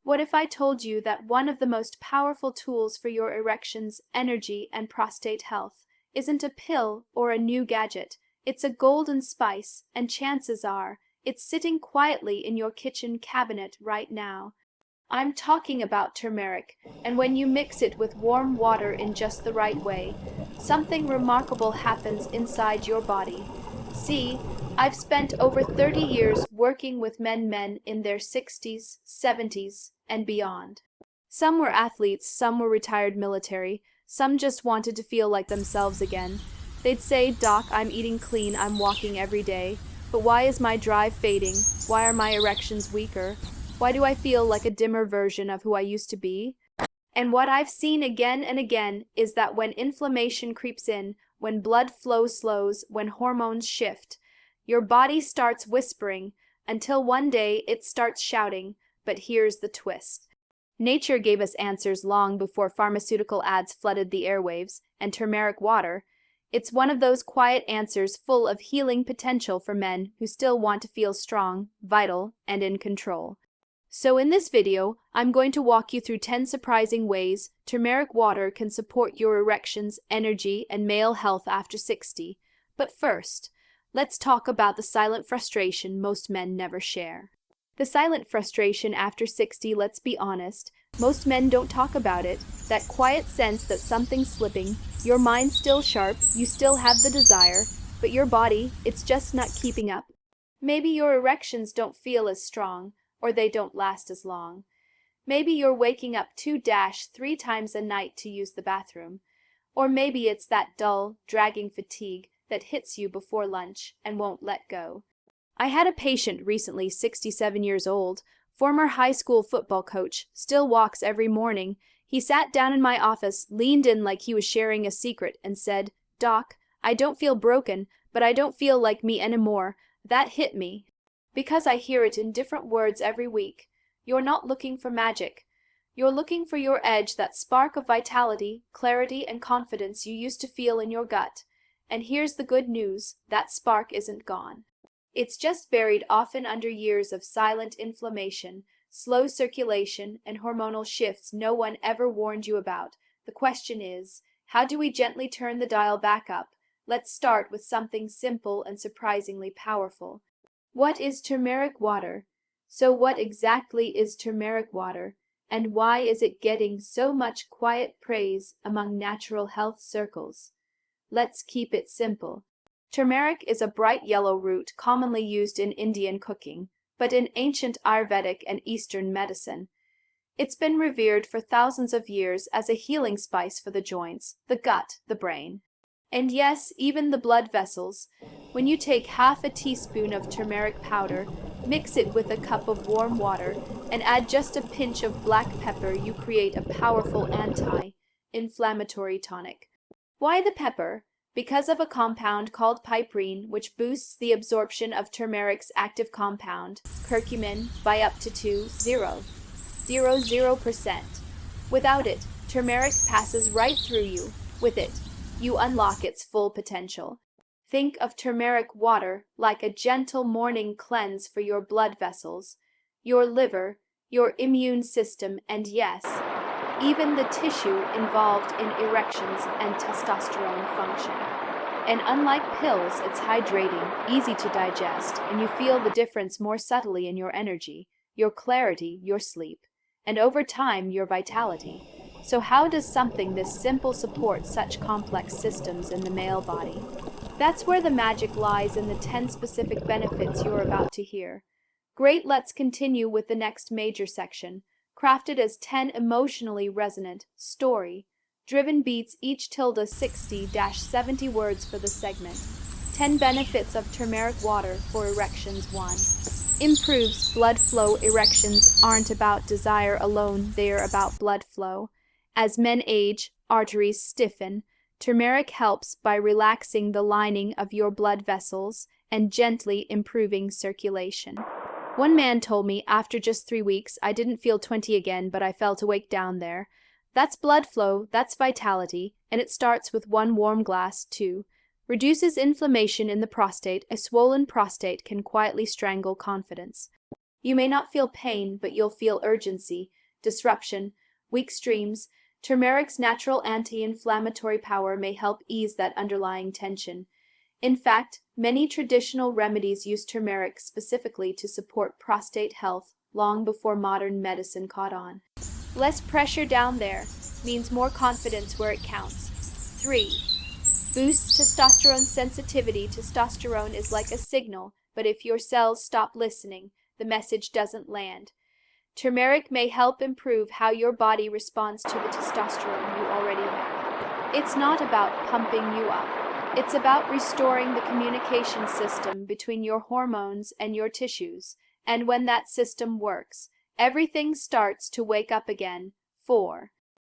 What if I told you that one of the most powerful tools for your erections, energy, and prostate health isn't a pill or a new gadget? It's a golden spice, and chances are it's sitting quietly in your kitchen cabinet right now. I'm talking about turmeric, and when you mix it with warm water in just the right way, something remarkable happens inside your body. See, I've spent over 30 years working with men in their 60s, 70s, and beyond. Some were athletes, some were retired military, some just wanted to feel like themselves again. They'd say, "Doc, I'm eating clean, I'm walking every day, but why is my drive fading? Why are my erections weaker? Why do I feel like a dimmer version of who I used to be?" And what I've seen again and again is that when inflammation creeps in, when blood flow slows, when hormones shift, your body starts whispering until one day it starts shouting. But here's the twist. Nature gave us answers long before pharmaceutical ads flooded the airwaves, and turmeric water, it's one of those quiet answers full of healing potential for men who still want to feel strong, vital, and in control. So in this video, I'm going to walk you through 10 surprising ways turmeric water can support your erections, energy, and male health after 60. But first, let's talk about the silent frustration most men never share. The silent frustration after 60, let's be honest, most men don't talk about it. That quiet sense that something's slipping, your mind's still sharp, you still have the desire, but your body, it's just not keeping up. Maybe your erections don't feel as strong, or they don't last as long. Maybe you're waking up 2-3 times a night to use the bathroom. Or maybe it's that dull, dragging fatigue that hits you before lunch and won't let go. I had a patient recently, 67 years old, former high school football coach, still walks every morning. He sat down in my office, leaned in like he was sharing a secret, and said, "Doc, I don't feel broken, but I don't feel like me anymore." That hit me, because I hear it in different words every week. You're not looking for magic. You're looking for your edge, that spark of vitality, clarity, and confidence you used to feel in your gut. And here's the good news, that spark isn't gone. It's just buried often under years of silent inflammation, slow circulation, and hormonal shifts no one ever warned you about. The question is, how do we gently turn the dial back up? Let's start with something simple and surprisingly powerful. What is turmeric water? So what exactly is turmeric water, and why is it getting so much quiet praise among natural health circles? Let's keep it simple. Turmeric is a bright yellow root commonly used in Indian cooking, but in ancient Ayurvedic and Eastern medicine, it's been revered for thousands of years as a healing spice for the joints, the gut, the brain, and yes, even the blood vessels. When you take half a teaspoon of turmeric powder, mix it with a cup of warm water, and add just a pinch of black pepper, you create a powerful anti-inflammatory tonic. Why the pepper? Because of a compound called piperine, which boosts the absorption of turmeric's active compound, curcumin, by up to 2,000%. Without it, turmeric passes right through you. With it, you unlock its full potential. Think of turmeric water like a gentle morning cleanse for your blood vessels, your liver, your immune system, and yes, even the tissue involved in erections and testosterone function. And unlike pills, it's hydrating, easy to digest, and you feel the difference more subtly in your energy, your clarity, your sleep, and over time, your vitality. So how does something this simple support such complex systems in the male body? That's where the magic lies in the 10 specific benefits you're about to hear. Great, let's continue with the next major section, crafted as 10 emotionally resonant, story-driven beats, each tilde 60-70 words for the segment. 10 benefits of turmeric water for erections. 1. Improves blood flow. Erections aren't about desire alone, they're about blood flow. As men age, arteries stiffen. Turmeric helps by relaxing the lining of your blood vessels and gently improving circulation. One man told me after just 3 weeks, I didn't feel 20 again, but I felt awake down there. That's blood flow, that's vitality, and it starts with 1 warm glass. 2. Reduces inflammation in the prostate. A swollen prostate can quietly strangle confidence. You may not feel pain, but you'll feel urgency, disruption, weak streams. Turmeric's natural anti-inflammatory power may help ease that underlying tension. In fact, many traditional remedies use turmeric specifically to support prostate health long before modern medicine caught on. Less pressure down there means more confidence where it counts. 3. Boosts testosterone sensitivity. Testosterone is like a signal, but if your cells stop listening, the message doesn't land. Turmeric may help improve how your body responds to the testosterone you already have. It's not about pumping you up. It's about restoring the communication system between your hormones and your tissues, and when that system works, everything starts to wake up again. 4.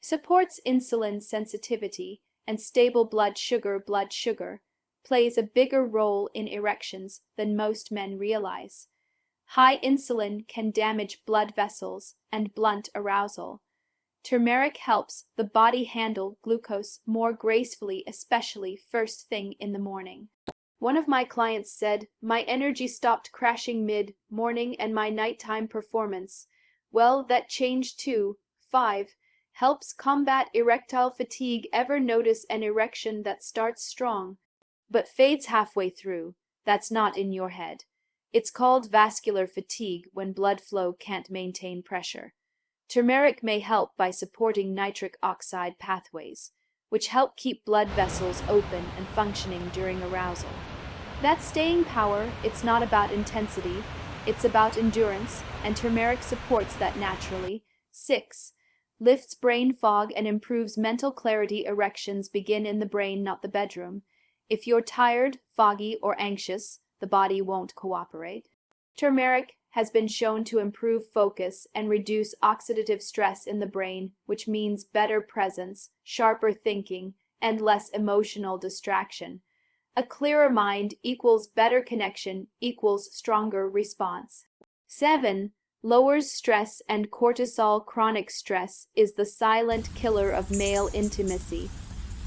Supports insulin sensitivity and stable blood sugar. Blood sugar plays a bigger role in erections than most men realize. High insulin can damage blood vessels and blunt arousal. Turmeric helps the body handle glucose more gracefully, especially first thing in the morning. One of my clients said, "My energy stopped crashing mid-morning and my nighttime performance, well, that changed too." 5. Helps combat erectile fatigue. Ever notice an erection that starts strong, but fades halfway through? That's not in your head. It's called vascular fatigue when blood flow can't maintain pressure. Turmeric may help by supporting nitric oxide pathways, which help keep blood vessels open and functioning during arousal. That's staying power. It's not about intensity, it's about endurance, and turmeric supports that naturally. 6. Lifts brain fog and improves mental clarity. Erections begin in the brain, not the bedroom. If you're tired, foggy, or anxious, the body won't cooperate. Turmeric has been shown to improve focus and reduce oxidative stress in the brain, which means better presence, sharper thinking, and less emotional distraction. A clearer mind equals better connection equals stronger response. 7. Lowers stress and cortisol. Chronic stress is the silent killer of male intimacy.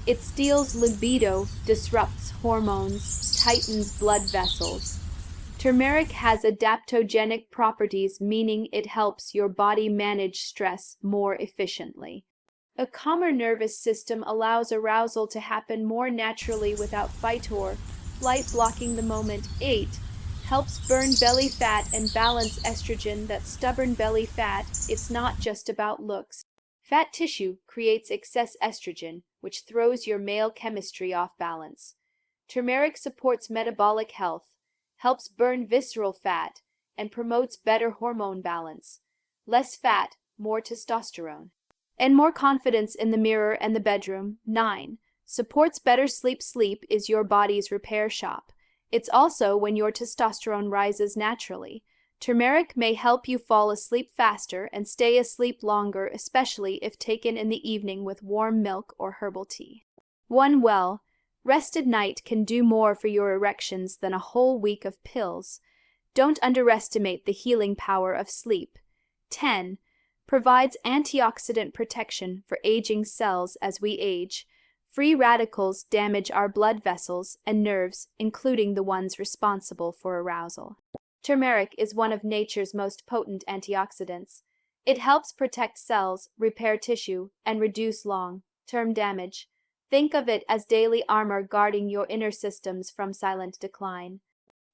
It steals libido, disrupts hormones, tightens blood vessels. Turmeric has adaptogenic properties, meaning it helps your body manage stress more efficiently. A calmer nervous system allows arousal to happen more naturally without fight or flight blocking the moment. 8. Helps burn belly fat and balance estrogen. That stubborn belly fat, it's not just about looks. Fat tissue creates excess estrogen, which throws your male chemistry off balance. Turmeric supports metabolic health, helps burn visceral fat, and promotes better hormone balance. Less fat, more testosterone. And more confidence in the mirror and the bedroom. 9. Supports better sleep. Sleep is your body's repair shop. It's also when your testosterone rises naturally. Turmeric may help you fall asleep faster and stay asleep longer, especially if taken in the evening with warm milk or herbal tea. One well-rested night can do more for your erections than a whole week of pills. Don't underestimate the healing power of sleep. 10. Provides antioxidant protection for aging cells. As we age, free radicals damage our blood vessels and nerves, including the ones responsible for arousal. Turmeric is one of nature's most potent antioxidants. It helps protect cells, repair tissue, and reduce long-term damage. Think of it as daily armor guarding your inner systems from silent decline.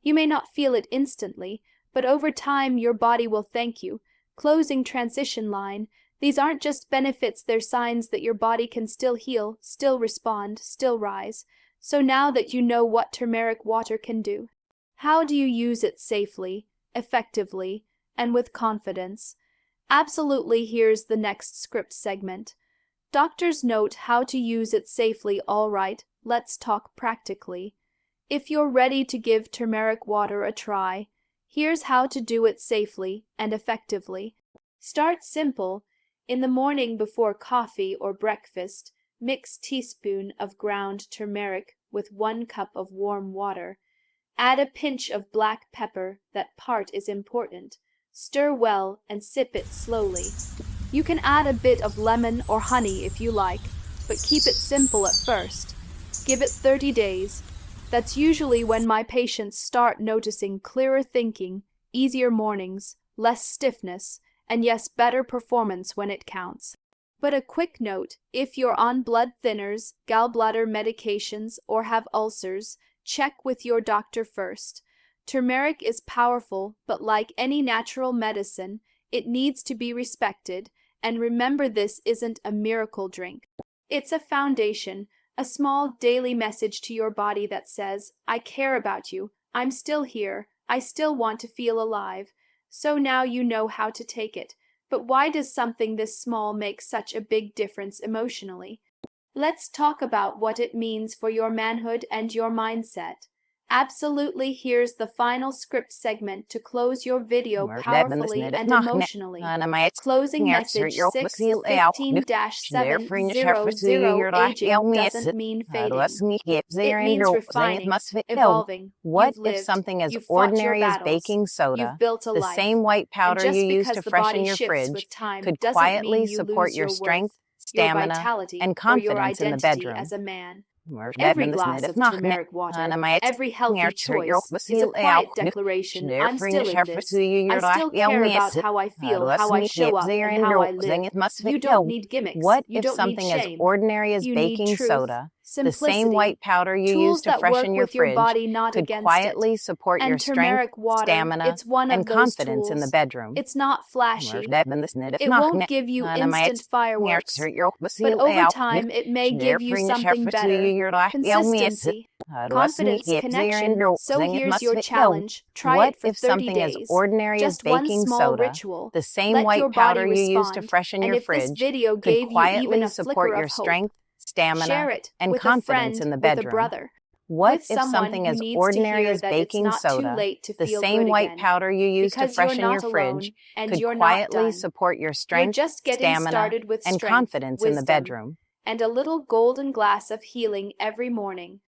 You may not feel it instantly, but over time your body will thank you. Closing transition line. These aren't just benefits, they're signs that your body can still heal, still respond, still rise. So now that you know what turmeric water can do, how do you use it safely, effectively, and with confidence? Absolutely. Here's the next script segment. Doctor's note: how to use it safely. All right, let's talk practically. If you're ready to give turmeric water a try, here's how to do it safely and effectively. Start simple. In the morning before coffee or breakfast, mix teaspoon of ground turmeric with 1 cup of warm water. Add a pinch of black pepper. That part is important. Stir well and sip it slowly. You can add a bit of lemon or honey if you like, but keep it simple at first. Give it 30 days. That's usually when my patients start noticing clearer thinking, easier mornings, less stiffness, and yes, better performance when it counts. But a quick note, if you're on blood thinners, gallbladder medications, or have ulcers, check with your doctor first. Turmeric is powerful, but like any natural medicine, it needs to be respected, and remember this isn't a miracle drink. It's a foundation, a small daily message to your body that says, I care about you, I'm still here, I still want to feel alive. So now you know how to take it. But why does something this small make such a big difference emotionally? Let's talk about what it means for your manhood and your mindset. Absolutely, here's the final script segment to close your video powerfully and emotionally. Closing message 6:15-7:00. Aging doesn't mean fading. It means refining, evolving. What You've if lived, something as you've fought your ordinary as battles, baking soda, you've built a the life, same white and powder just you use because to the freshen body your shifts fridge, with time could doesn't quietly mean you support lose your your strength, worth, your stamina, vitality, and or your confidence in the identity bedroom? as a man. Every Every glass of turmeric water, every healthy choice, is a quiet declaration. I'm still in this. I still care about how I feel, how I show up, and how I live. You don't need gimmicks. What You if don't need something as shame. ordinary as You need baking truth, soda, the same simplicity, white powder you use tools to that freshen work your with your fridge, body, not could against quietly it. support your And strength, turmeric water, stamina, it's one and of those confidence in the tools. bedroom? It's not flashy. It won't give you instant fireworks, but over time it may give you something better. Consistency, confidence, connection. So here's your challenge. Try What it for if 30 something as days. ordinary as Just one baking small soda, ritual. the same Let your white powder body you use to respond. freshen And your if this fridge, video could gave you even quietly a support flicker your of hope, strength, stamina, share it and with a confidence friend, in the with a bedroom? brother, What with if someone something who as needs to ordinary hear as that it's baking not too soda, late to the feel same good white again. powder you use to Because you're freshen your not fridge, alone, and could you're not quietly done. support your You're strength, just getting stamina, started with and strength, confidence in the wisdom, bedroom? and a little golden glass of healing every morning.